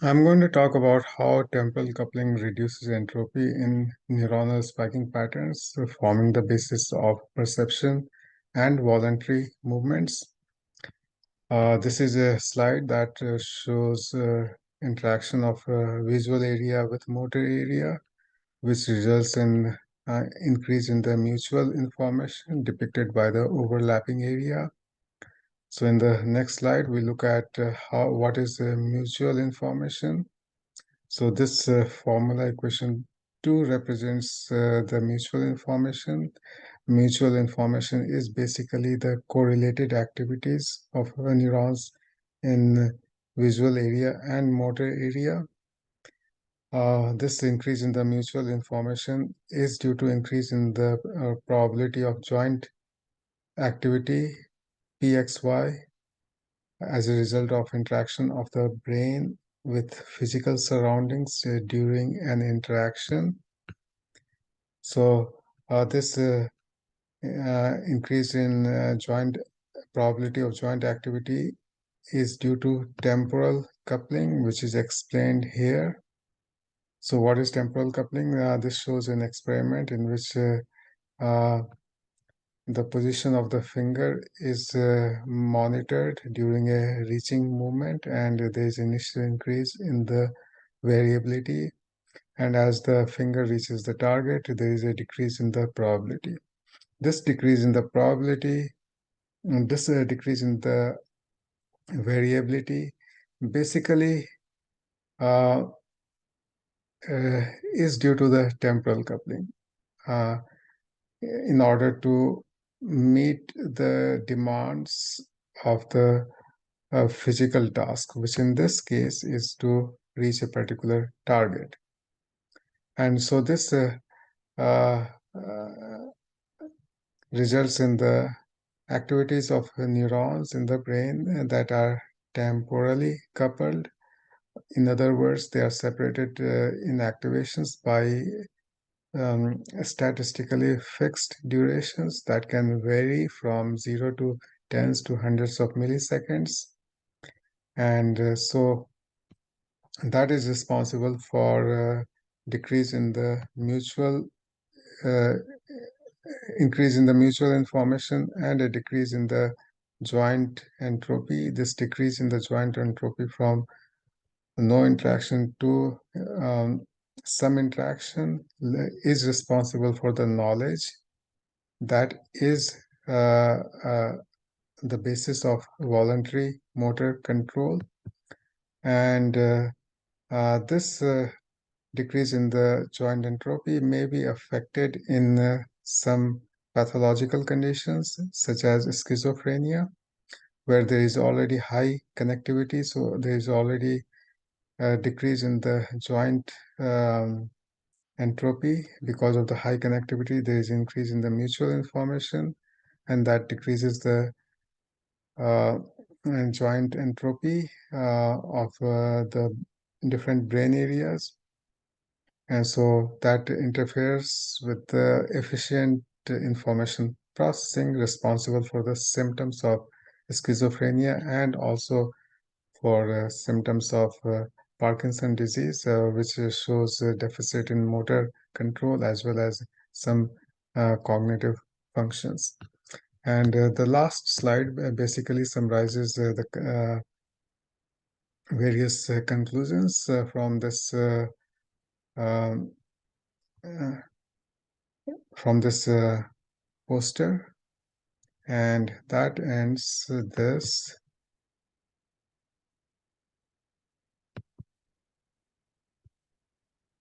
I'm going to talk about how temporal coupling reduces entropy in neuronal spiking patterns, forming the basis of perception and voluntary movements. This is a slide that shows interaction of visual area with motor area, which results in increase in the mutual information depicted by the overlapping area. So in the next slide, we look at what is mutual information. So this formula equation 2 represents the mutual information. Mutual information is basically the correlated activities of neurons in visual area and motor area. This increase in the mutual information is due to increase in the probability of joint activity PXY as a result of interaction of the brain with physical surroundings during an interaction. So this increase in joint probability of joint activity is due to temporal coupling, which is explained here. So what is temporal coupling? This shows an experiment in which uh, the position of the finger is monitored during a reaching movement, and there is initial increase in the variability. And as the finger reaches the target, there is a decrease in the probability. This decrease in the probability, this decrease in the variability, basically uh, is due to the temporal coupling. Uh, in order to meet the demands of the physical task, which in this case is to reach a particular target. And so this uh, uh, results in the activities of neurons in the brain that are temporally coupled. In other words, they are separated in activations by statistically fixed durations that can vary from 0 to tens to hundreds of milliseconds. And so that is responsible for decrease in the mutual uh, increase in the mutual information and a decrease in the joint entropy. This decrease in the joint entropy from no interaction to some interaction is responsible for the knowledge that is the basis of voluntary motor control. And this decrease in the joint entropy may be affected in some pathological conditions, such as schizophrenia, where there is already high connectivity. So there is already a decrease in the joint entropy. Because of the high connectivity, there is increase in the mutual information, and that decreases the uh, joint entropy of the different brain areas. And so that interferes with the efficient information processing responsible for the symptoms of schizophrenia and also for symptoms of Parkinson disease, which shows a deficit in motor control as well as some cognitive functions. And the last slide basically summarizes the various conclusions um, uh, from this poster, and that ends this.